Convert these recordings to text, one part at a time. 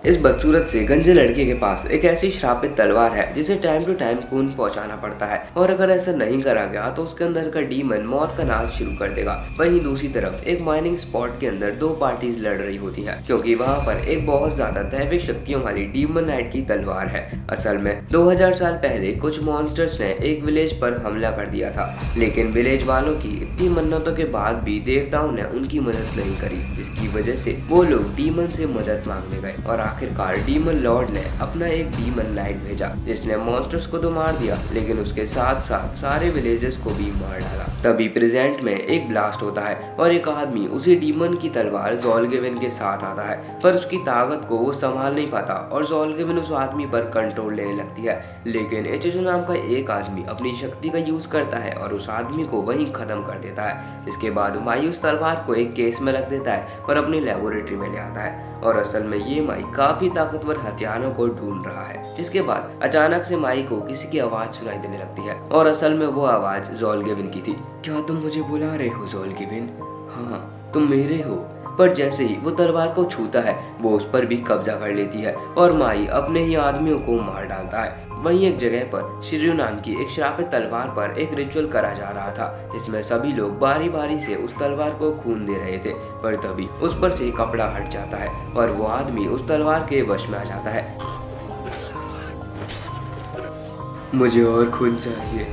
इस बदसूरत से गंजे लड़के के पास एक ऐसी श्रापित तलवार है जिसे टाइम टू टाइम खून पहुंचाना पड़ता है, और अगर ऐसा नहीं करा गया तो उसके अंदर का डीमन मौत का नाच शुरू कर देगा। वहीं दूसरी तरफ एक माइनिंग स्पॉट के अंदर दो पार्टीज लड़ रही होती हैं, क्योंकि वहां पर एक बहुत ज्यादा दैविक शक्तियों वाली डीमन नाइट की तलवार है। असल में 2000 साल पहले कुछ मॉन्स्टर्स ने एक विलेज पर हमला कर दिया था, लेकिन विलेज वालों की इतनी मन्नतों के बाद भी देवताओं ने उनकी मदद नहीं करी, जिसकी वजह से वो लोग डीमन से मदद मांगने गए और आखिरकार डीमन लॉर्ड ने अपना एक डीमन नाइट भेजा, जिसने मॉन्स्टर्स को तो मार दिया, लेकिन उसके साथ साथ सारे विलेजेस को भी मार डाला। तभी प्रेजेंट में एक ब्लास्ट होता है और एक आदमी उसी डीमन की तलवार ज़ोल्गेविन के साथ आता है, पर उसकी ताकत को वो संभाल नहीं पाता और ज़ोल्गेविन उस आदमी पर कंट्रोल लेने लगती है। लेकिन एचेजो नाम का एक आदमी अपनी शक्ति का यूज करता है और उस आदमी को वहीं खत्म कर देता है। इसके बाद माई उस तलवार को एक केस में रख देता है और अपनी लेबोरेटरी में ले आता है, और असल में ये माई काफी ताकतवर हथियारों को ढूंढ रहा है। जिसके बाद अचानक से माई को किसी की आवाज सुनाई देने लगती है, और असल में वो आवाज ज़ोल्गेविन की थी। क्या तुम मुझे बुला रहे हो ज़ोल्गेविन? हाँ, तुम मेरे हो। पर जैसे ही वो तलवार को छूता है वो उस पर भी कब्जा कर लेती है और माई अपने ही आदमियों को मार डालता है। वहीं एक जगह पर शिर्यू नाम की एक श्रापित तलवार पर एक रिचुअल करा जा रहा था, जिसमें सभी लोग बारी बारी से उस तलवार को खून दे रहे थे, पर तभी उस पर से कपड़ा हट जाता है और वो आदमी उस तलवार के वश में आ जाता है। मुझे और खून चाहिए।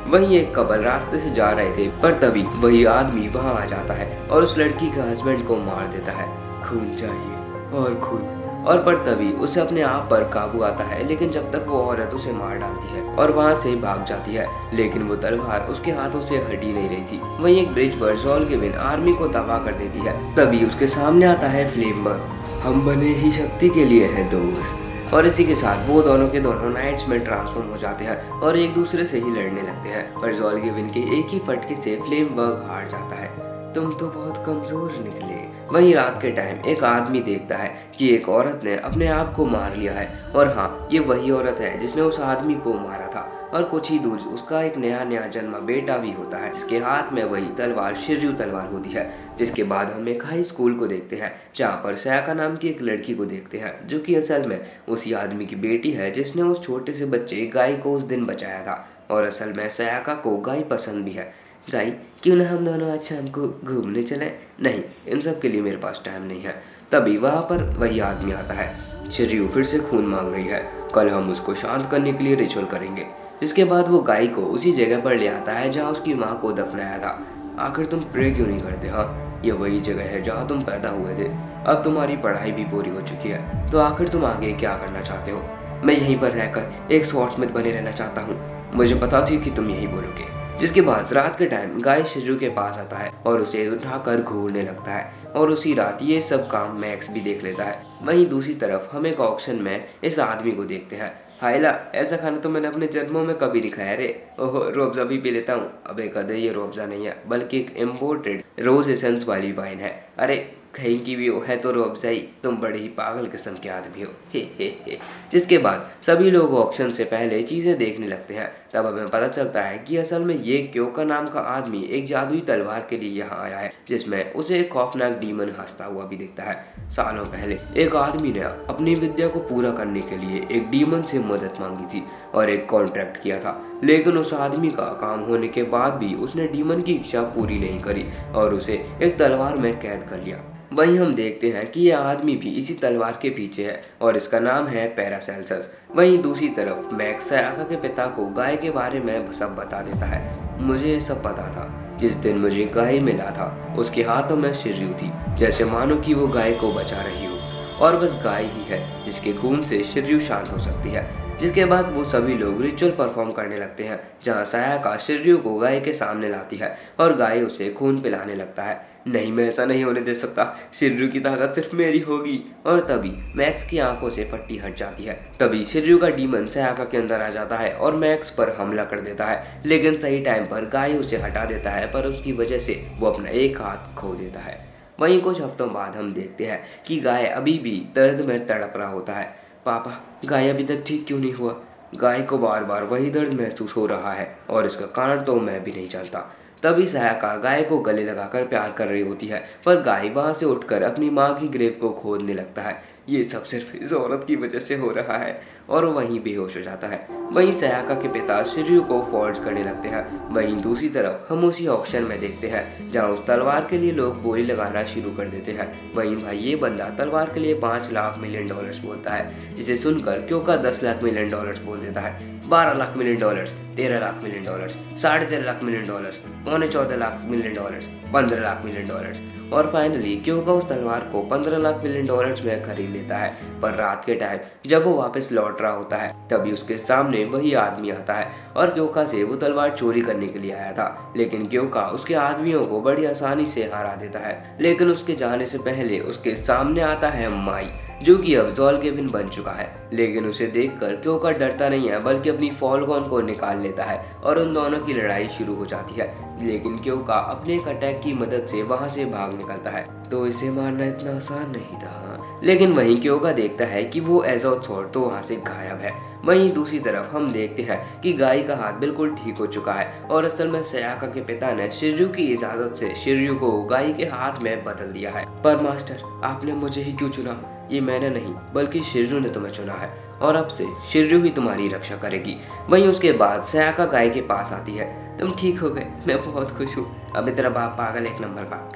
वहीं एक कपल रास्ते से जा रहे थे, पर तभी वही आदमी वहां आ जाता है और उस लड़की के हस्बैंड को मार देता है। खून चाहिए और खून। और पर तभी उसे अपने आप पर काबू आता है, लेकिन जब तक वो औरत उसे मार डालती है और वहां से भाग जाती है, लेकिन वो तलवार उसके हाथों से हट ही नहीं रही थी। वहीं एक ब्रिज पर ज़ोल्गेविन आर्मी को तबाह कर देती है। तभी उसके सामने आता है फ्लेमबर्ग। हम बने ही शक्ति के लिए हैं दोस्त। और इसी के साथ वो दोनों के दोनों नाइट्स में ट्रांसफॉर्म हो जाते हैं और एक दूसरे से ही लड़ने लगते हैं, पर ज़ोल्गेविन के एक ही फटके से फ्लेमबर्ग हार जाता है। तुम तो बहुत कमजोर निकले। वहीं रात के टाइम एक आदमी देखता है कि एक औरत ने अपने आप को मार लिया है, और हाँ, ये वही औरत है जिसने उस आदमी को मारा था। और कुछ ही दूर उसका एक नया जन्मा बेटा भी होता है, जिसके हाथ में वही तलवार शिर्यू तलवार होती है। जिसके बाद हम एक हाई स्कूल को देखते हैं, जहाँ पर सयाका नाम की एक लड़की को देखते हैं, जो कि असल में उसी आदमी की बेटी है जिसने उस छोटे से बच्चे गाय को उस दिन बचाया था। और असल में सयाका को गाय पसंद भी है। गाय, क्यों ना हम दोनों आज शाम को घूमने चलें? नहीं, इन सब के लिए मेरे पास टाइम नहीं है। तभी वहाँ पर वही आदमी आता है। शिर्यू फिर से खून मांग रही है। कल हम उसको शांत करने के लिए रिचुअल करेंगे। जिसके बाद वो गाय को उसी जगह पर ले आता है जहाँ उसकी माँ को दफनाया था। आखिर तुम प्रे क्यों नहीं करते? हाँ, ये वही जगह है जहाँ तुम पैदा हुए थे। अब तुम्हारी पढ़ाई भी पूरी हो चुकी है, तो आखिर तुम आगे क्या करना चाहते हो? मैं यहीं पर रहकर एक स्वॉर्ड्समिथ बने रहना चाहता हूँ। मुझे पता थी कि तुम यही बोलोगे। जिसके बाद रात के टाइम गाय शिर्यू के पास आता है और उसे उठाकर घूरने लगता है, और उसी रात ये सब काम मैक्स भी देख लेता है। वहीं दूसरी तरफ हम एक ऑक्शन में इस आदमी को देखते हैं। हायला, ऐसा खाना तो मैंने अपने जन्मों में कभी नहीं खाया रे। ओहो, रूअफ़ज़ा भी पी लेता हूँ। अबे कदे, ये रूअफ़ज़ा नहीं है बल्कि एक इम्पोर्टेड रोज एसेंस वाली वाइन है। अरे कहीं की भी है तो रूअफ़ज़ा ही। तुम बड़े ही पागल किस्म के आदमी हो। हे। जिसके बाद सभी लोग ऑक्शन से पहले चीज़ें देखने लगते हैं। तब हमें पता चलता है कि असल में ये क्योका नाम का आदमी एक जादुई तलवार के लिए यहाँ आया है, जिसमें उसे एक खौफनाक डीमन हंसता हुआ भी दिखता है। सालों पहले एक आदमी ने अपनी विद्या को पूरा करने के लिए एक डीमन से मदद मांगी थी और एक कॉन्ट्रैक्ट किया था, लेकिन उस आदमी का काम होने के बाद भी उसने डीमन की इच्छा पूरी नहीं करी और उसे एक तलवार में कैद कर लिया। वहीं हम देखते हैं कि यह आदमी भी इसी तलवार के पीछे है और इसका नाम है पैरासेल्सस। वहीं दूसरी तरफ मैक्स सयाका के पिता को गाय के बारे में सब बता देता है। मुझे ये सब पता था। जिस दिन मुझे गाय मिला था उसके हाथों में शिर्यू थी, जैसे मानो कि वो गाय को बचा रही हो, और बस गाय ही है जिसके खून से शिर्यू शांत हो सकती है। जिसके बाद वो सभी लोग रिचुअल परफॉर्म करने लगते हैं, जहाँ सयाका शिर्यू को गाय के सामने लाती है और गाय उसे खून पिलाने लगता है। नहीं, मैं ऐसा नहीं होने दे सकता। शिर्यू की ताकत सिर्फ मेरी होगी। और तभी मैक्स की आंखों से पट्टी हट जाती है। तभी शिर्यू का डीमन सयाका के अंदर आ जाता है और मैक्स पर हमला कर देता है, लेकिन सही टाइम पर गाय उसे हटा देता है, पर उसकी वजह से वो अपना एक हाथ खो देता है। वहीं कुछ हफ्तों बाद हम देखते हैं कि गाय अभी भी दर्द में तड़प रहा होता है। पापा, गाय अभी तक ठीक क्यों नहीं हुआ? गाय को बार बार वही दर्द महसूस हो रहा है और इसका कारण तो मैं भी नहीं जानता। तभी सयाका गाय को गले लगाकर प्यार कर रही होती है, पर गाय वहां से उठकर अपनी माँ की ग्रेव को खोदने लगता है। ये सब सिर्फ इस औरत की वजह से हो रहा है, और वहीं बेहोश हो जाता है। वहीं सयाका के पिता शिर्यू को फोर्स करने लगते हैं। वहीं दूसरी तरफ हम उसी ऑक्शन में देखते हैं जहां उस तलवार के लिए लोग बोली लगाना शुरू कर देते हैं। वहीं भाई ये बंदा तलवार के लिए 5 लाख मिलियन डॉलर्स बोलता है, जिसे सुनकर क्योंका 10 लाख मिलियन डॉलर्स बोल देता है। 12 lakh million dollars, 13 lakh million dollars, 13.5 lakh million dollars, 14.25 lakh million dollars, 15 lakh million dollars, और फाइनली क्योंका उस तलवार को 15 लाख मिलियन डॉलर्स में खरीद लेता है। पर रात के टाइम जब वो वापस लौट रहा होता है तभी उसके सामने वही आदमी आता है और क्योंका से वो तलवार चोरी करने के लिए आया था। लेकिन क्योंका उसके आदमियों को बड़ी आसानी से हरा देता है। लेकिन उसके जाने से पहले उसके सामने आता है माई, जो कि अब ज़ोलगेविन बन चुका है। लेकिन उसे देखकर क्योंका डरता नहीं है, बल्कि अपनी फॉलगॉन को निकाल लेता है और उन दोनों की लड़ाई शुरू हो जाती है। लेकिन क्योंका अपने एक अटैक की मदद से वहां से भाग निकलता है, तो इसे मारना इतना आसान नहीं था। लेकिन वहीं क्योंका देखता है कि वो एज़ोथ स्वॉर्ड तो वहां से गायब है। वहीं दूसरी तरफ हम देखते हैं कि गाय का हाथ बिल्कुल ठीक हो चुका है और असल में सयाका के पिता ने शिर्यू की इजाजत से शिर्यू को गाय के हाथ में बदल दिया है। पर मास्टर, आपने मुझे ही क्यों चुना? ये मैंने नहीं, बल्कि शिर्यू ने तुम्हें चुना है, और अब से शिर्यू ही तुम्हारी रक्षा करेगी। वहीं उसके बाद सयाका गाय के पास आती है। तुम ठीक हो गए, मैं बहुत खुश हूँ। अभी तेरा बाप पागल एक नंबर का।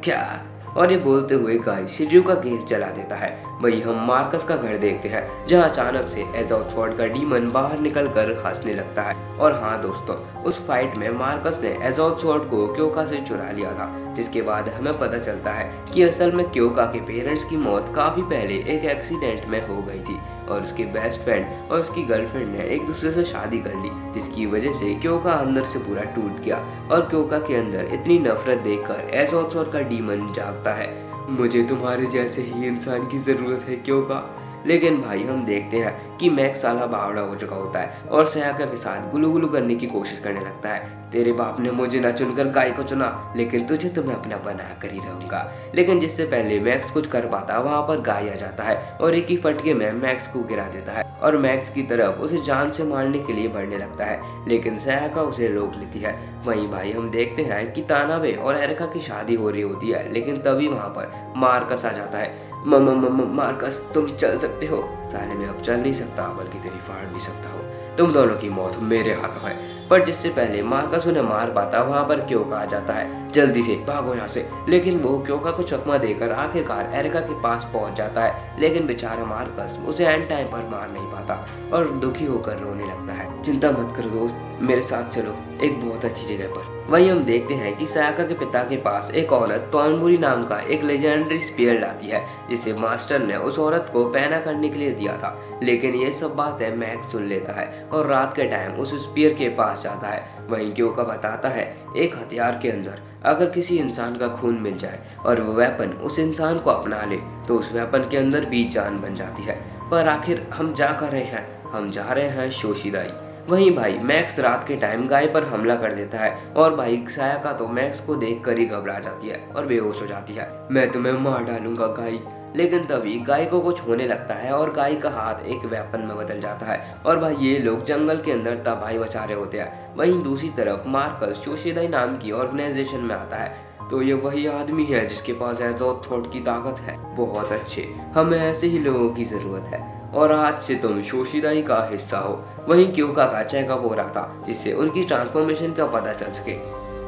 क्या? और ये बोलते हुए गाय शिर्यू का केस जला देता है। वही हम मार्कस का घर देखते हैं, जहाँ अचानक से एज़ोथ स्वॉर्ड का डीमन बाहर निकलकर हंसने लगता है। और हाँ दोस्तों, उस फाइट में मार्कस ने एज़ोथ स्वॉर्ड को क्योंका से चुरा लिया था, जिसके बाद हमें पता चलता है कि असल में क्योंका के पेरेंट्स की मौत काफी पहले एक एक्सीडेंट में हो गई थी और उसके बेस्ट फ्रेंड और उसकी गर्लफ्रेंड ने एक दूसरे से शादी कर ली, जिसकी वजह से क्योंका अंदर से पूरा टूट गया और क्योंका के अंदर इतनी नफरत देखकर एज़ोथ स्वॉर्ड का डीमन जागता है। मुझे तुम्हारे जैसे ही इंसान की जरूरत है क्योंका। लेकिन भाई हम देखते हैं कि मैक्स साला बावड़ा हो चुका होता है और सयाका के साथ गुलू गुलू करने की कोशिश करने लगता है। तेरे बाप ने मुझे न चुनकर गाय को चुना, लेकिन तुझे तो मैं अपना बना कर ही रहूंगा। लेकिन जिससे पहले मैक्स कुछ कर पाता, वहां पर गाय आ जाता है और एक ही फटके में मैक्स को गिरा देता है और मैक्स की तरफ उसे जान से मारने के लिए बढ़ने लगता है, लेकिन सयाका उसे रोक लेती है। वहीं भाई हम देखते हैं कि तानाबे और एरिका की शादी हो रही होती है, लेकिन तभी वहां पर मार्कस आ जाता है। मार्कस, तुम चल सकते हो? साले मैं अब चल नहीं सकता, बल्कि तेरी फाड़ भी सकता हूँ। तुम दोनों की मौत मेरे हाथों है। पर जिससे पहले मार्कस उन्हें मार पाता, वहां पर क्योंका आ जाता है। जल्दी से भागो यहाँ से। लेकिन वो क्योंका को चकमा देकर आखिरकार एरिका के पास पहुंच जाता है, लेकिन बेचारा मार्कस उसे एंड टाइम पर मार नहीं पाता और दुखी होकर रोने लगता है। चिंता मत करो दोस्त, मेरे साथ चलो एक बहुत अच्छी जगह पर। वहीं हम देखते हैं कि सयाका के पिता के पास एक औरत तोनबुरी नाम का एक लेजेंडरी स्पीयर लाती है, जिसे मास्टर ने उस औरत को पहना करने के लिए दिया था। लेकिन ये सब बातें मैक्स सुन लेता है और रात के टाइम उस स्पीयर के पास जाता है। वहीं क्योंका बताता है, एक हथियार के अंदर अगर किसी इंसान का खून मिल जाए और वो वेपन उस इंसान को अपना ले, तो उस वेपन के अंदर भी जान बन जाती है। पर आखिर हम जा कर रहे हैं? हम जा रहे हैं शोशिदाई। वहीं भाई मैक्स रात के टाइम गाय पर हमला कर देता है और भाई सयाका तो मैक्स को देखकर ही घबरा जाती है और बेहोश हो जाती है। मैं तुम्हें मार डालूंगा गाय। लेकिन तभी गाय को कुछ होने लगता है और गाय का हाथ एक वेपन में बदल जाता है और भाई ये लोग जंगल के अंदर तबाही मचा रहे होते हैं। वहीं दूसरी तरफ मार्कस शोशिदाई नाम की ऑर्गेनाइजेशन में आता है। तो ये वही आदमी है जिसके पास एज़ोथ स्वॉर्ड की ताकत है। बहुत अच्छे, हमें ऐसे ही लोगों की जरूरत है और आज से तुम शोशिदाई का हिस्सा हो। वहीं क्योंका का चेकअप हो रहा था, जिससे उनकी ट्रांसफॉर्मेशन का पता चल सके।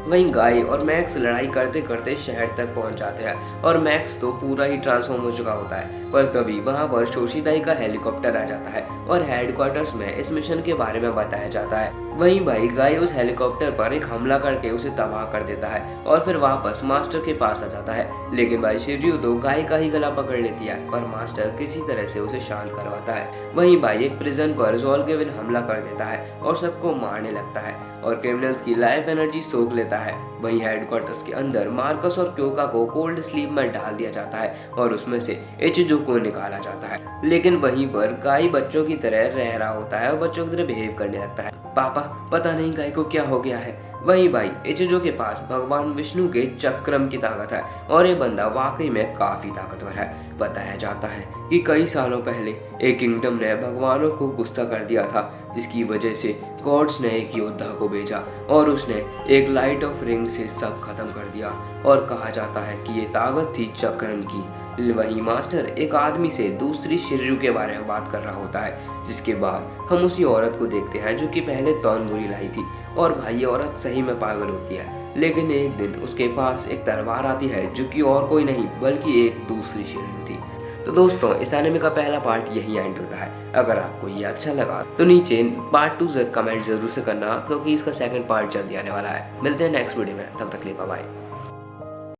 वहीं गाय और मैक्स लड़ाई करते करते शहर तक पहुंच जाते हैं और मैक्स तो पूरा ही ट्रांसफॉर्म हो चुका होता है। पर तभी वहां पर शोशिदाई का हेलीकॉप्टर आ जाता है और हेडक्वार्टर्स में इस मिशन के बारे में बताया जाता है। वहीं भाई गाय उस हेलीकॉप्टर पर एक हमला करके उसे तबाह कर देता है और फिर वापस मास्टर के पास आ जाता है। लेकिन भाई शिर्यू तो गाय का ही गला पकड़ लेती है, पर मास्टर किसी तरह से उसे शांत करवाता है। वहीं भाई एक प्रिजन पर ज़ोलगेविन हमला कर देता है और सबको मारने लगता है और क्रिमिनल्स की लाइफ एनर्जी सोख लेता है। वहीं हेडक्वार्टर्स के अंदर मार्कस और क्योंका को कोल्ड स्लीप में डाल दिया जाता है और उसमें से इचिजो को निकाला जाता है। लेकिन वहीं पर गाय बच्चों की तरह रह रहा होता है और बच्चों की तरह बिहेव करने लगता है। पापा, पता नहीं गाय को क्या हो गया है। वहीं भाई इचिजो के पास भगवान विष्णु के चक्रम की ताकत है और ये बंदा वाकई में काफी ताकतवर है। बताया जाता है कि कई सालों पहले एक किंगडम ने भगवानों को गुस्सा कर दिया था, जिसकी वजह से गॉड्स ने एक योद्धा को भेजा और उसने एक लाइट ऑफ रिंग से सब खत्म कर दिया और कहा जाता है कि ये ताकत थी चक्रम की। वहीं मास्टर एक आदमी से दूसरी शिर्यू के बारे में बात कर रहा होता है, जिसके बाद हम उसी औरत को देखते हैं जो कि पहले तौनगुरी लाई थी। और भाई ये औरत सही में पागल होती है, लेकिन एक दिन उसके पास एक तलवार आती है जो कि और कोई नहीं बल्कि एक दूसरी शिर्यू थी। तो दोस्तों इस एनिमे का पहला पार्ट यही एंड होता है। अगर आपको ये अच्छा लगा तो नीचे पार्ट 2 कमेंट जरूर से करना, क्योंकि इसका सेकंड पार्ट जल्दी आने वाला है। मिलते हैं नेक्स्ट वीडियो में, तब तक के लिए बाय बाय।